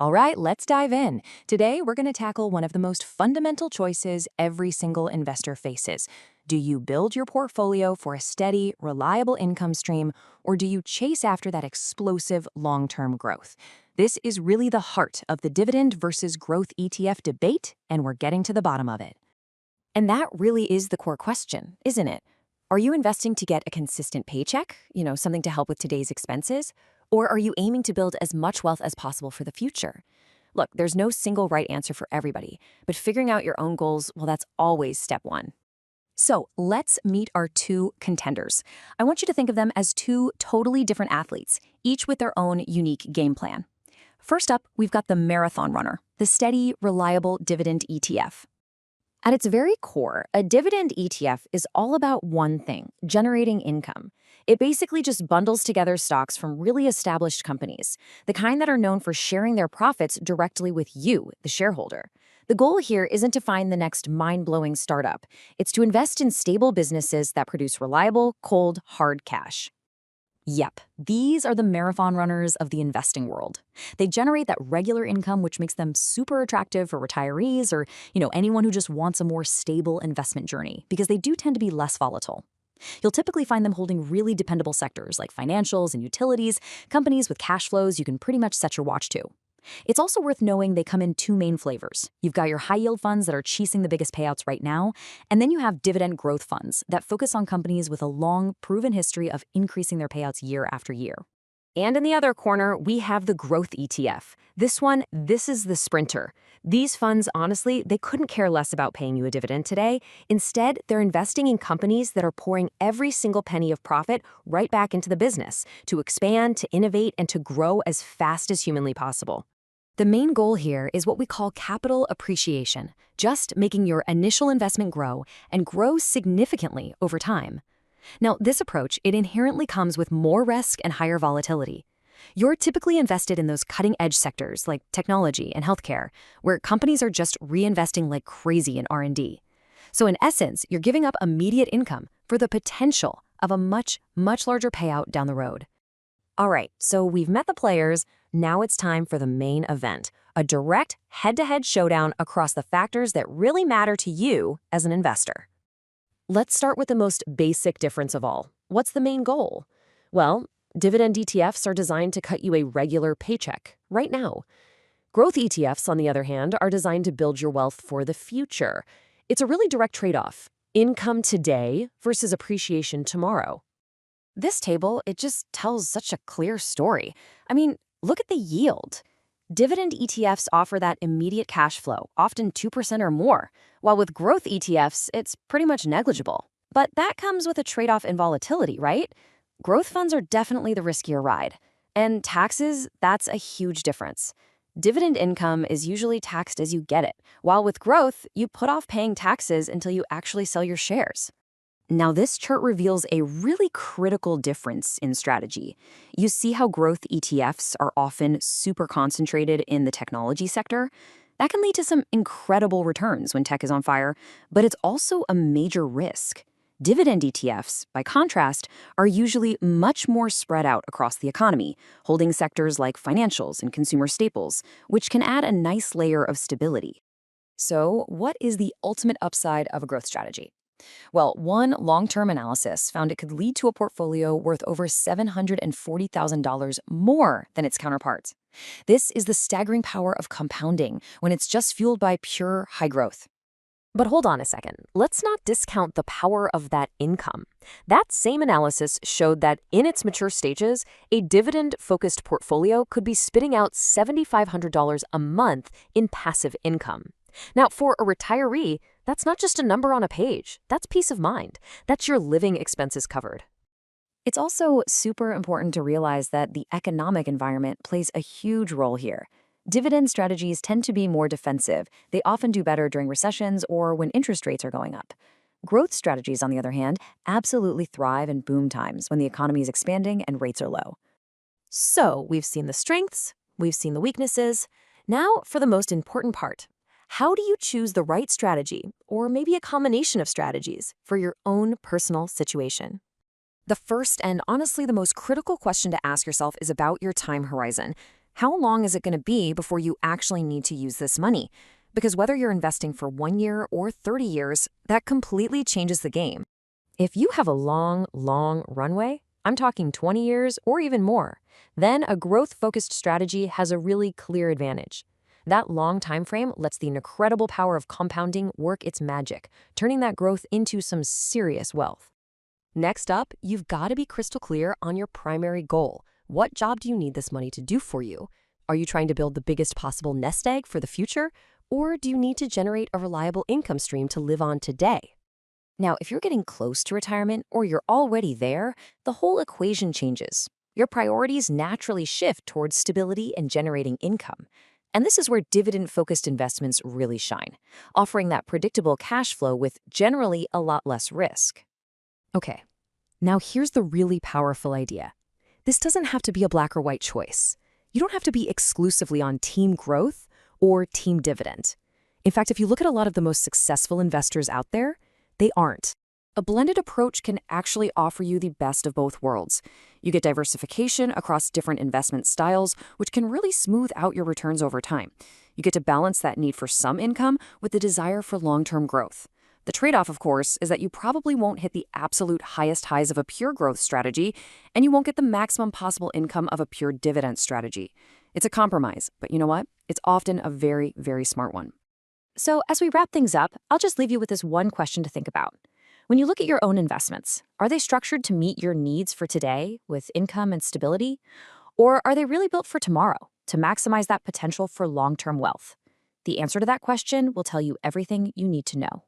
All right, let's dive in. Today, we're going to tackle one of the most fundamental choices every single investor faces. Do you build your portfolio for a steady, reliable income stream, or do you chase after that explosive long-term growth? This is really the heart of the dividend versus growth ETF debate, and we're getting to the bottom of it. And that really is the core question, isn't it? Are you investing to get a consistent paycheck, something to help with today's expenses? Or are you aiming to build as much wealth as possible for the future? Look, there's no single right answer for everybody, but figuring out your own goals, well, that's always step one. So let's meet our two contenders. I want you to think of them as two totally different athletes, each with their own unique game plan. First up, we've got the marathon runner, the steady, reliable dividend ETF. At its very core, a dividend ETF is all about one thing: generating income. It basically just bundles together stocks from really established companies, the kind that are known for sharing their profits directly with you, the shareholder. The goal here isn't to find the next mind-blowing startup. It's to invest in stable businesses that produce reliable, cold, hard cash. Yep, these are the marathon runners of the investing world. They generate that regular income, which makes them super attractive for retirees or, anyone who just wants a more stable investment journey, because they do tend to be less volatile. You'll typically find them holding really dependable sectors like financials and utilities, companies with cash flows you can pretty much set your watch to. It's also worth knowing they come in two main flavors. You've got your high-yield funds that are chasing the biggest payouts right now, and then you have dividend growth funds that focus on companies with a long, proven history of increasing their payouts year after year. And in the other corner, we have the Growth ETF. This is the sprinter. These funds, honestly, they couldn't care less about paying you a dividend today. Instead, they're investing in companies that are pouring every single penny of profit right back into the business to expand, to innovate, and to grow as fast as humanly possible. The main goal here is what we call capital appreciation, just making your initial investment grow and grow significantly over time. Now, this approach, it inherently comes with more risk and higher volatility. You're typically invested in those cutting-edge sectors like technology and healthcare, where companies are just reinvesting like crazy in R&D. So in essence, you're giving up immediate income for the potential of a much, much larger payout down the road. All right, so we've met the players. Now it's time for the main event, a direct head-to-head showdown across the factors that really matter to you as an investor. Let's start with the most basic difference of all. What's the main goal? Well, dividend ETFs are designed to cut you a regular paycheck right now. Growth ETFs, on the other hand, are designed to build your wealth for the future. It's a really direct trade-off: income today versus appreciation tomorrow. This table, it just tells such a clear story. Look at the yield. Dividend ETFs offer that immediate cash flow, often 2% or more, while with growth ETFs, it's pretty much negligible. But that comes with a trade-off in volatility, right? Growth funds are definitely the riskier ride. And taxes, that's a huge difference. Dividend income is usually taxed as you get it, while with growth, you put off paying taxes until you actually sell your shares. Now, this chart reveals a really critical difference in strategy. You see how growth ETFs are often super concentrated in the technology sector? That can lead to some incredible returns when tech is on fire, but it's also a major risk. Dividend ETFs, by contrast, are usually much more spread out across the economy, holding sectors like financials and consumer staples, which can add a nice layer of stability. So, what is the ultimate upside of a growth strategy? Well, one long-term analysis found it could lead to a portfolio worth over $740,000 more than its counterparts. This is the staggering power of compounding when it's just fueled by pure high growth. But hold on a second. Let's not discount the power of that income. That same analysis showed that in its mature stages, a dividend-focused portfolio could be spitting out $7,500 a month in passive income. Now, for a retiree, that's not just a number on a page. That's peace of mind. That's your living expenses covered. It's also super important to realize that the economic environment plays a huge role here. Dividend strategies tend to be more defensive. They often do better during recessions or when interest rates are going up. Growth strategies, on the other hand, absolutely thrive in boom times when the economy is expanding and rates are low. So, we've seen the strengths, we've seen the weaknesses. Now, for the most important part. How do you choose the right strategy, or maybe a combination of strategies, for your own personal situation? The first and honestly the most critical question to ask yourself is about your time horizon. How long is it going to be before you actually need to use this money? Because whether you're investing for 1 year or 30 years, that completely changes the game. If you have a long runway, I'm talking 20 years or even more, then a growth-focused strategy has a really clear advantage. That long time frame lets the incredible power of compounding work its magic, turning that growth into some serious wealth. Next up, you've got to be crystal clear on your primary goal. What job do you need this money to do for you? Are you trying to build the biggest possible nest egg for the future? Or do you need to generate a reliable income stream to live on today? Now, if you're getting close to retirement or you're already there, the whole equation changes. Your priorities naturally shift towards stability and generating income. And this is where dividend-focused investments really shine, offering that predictable cash flow with generally a lot less risk. Okay, now here's the really powerful idea. This doesn't have to be a black or white choice. You don't have to be exclusively on team growth or team dividend. In fact, if you look at a lot of the most successful investors out there, they aren't. A blended approach can actually offer you the best of both worlds. You get diversification across different investment styles, which can really smooth out your returns over time. You get to balance that need for some income with the desire for long-term growth. The trade-off, of course, is that you probably won't hit the absolute highest highs of a pure growth strategy, and you won't get the maximum possible income of a pure dividend strategy. It's a compromise, but you know what? It's often a very, very smart one. So as we wrap things up, I'll just leave you with this one question to think about. When you look at your own investments, are they structured to meet your needs for today with income and stability? Or are they really built for tomorrow to maximize that potential for long-term wealth? The answer to that question will tell you everything you need to know.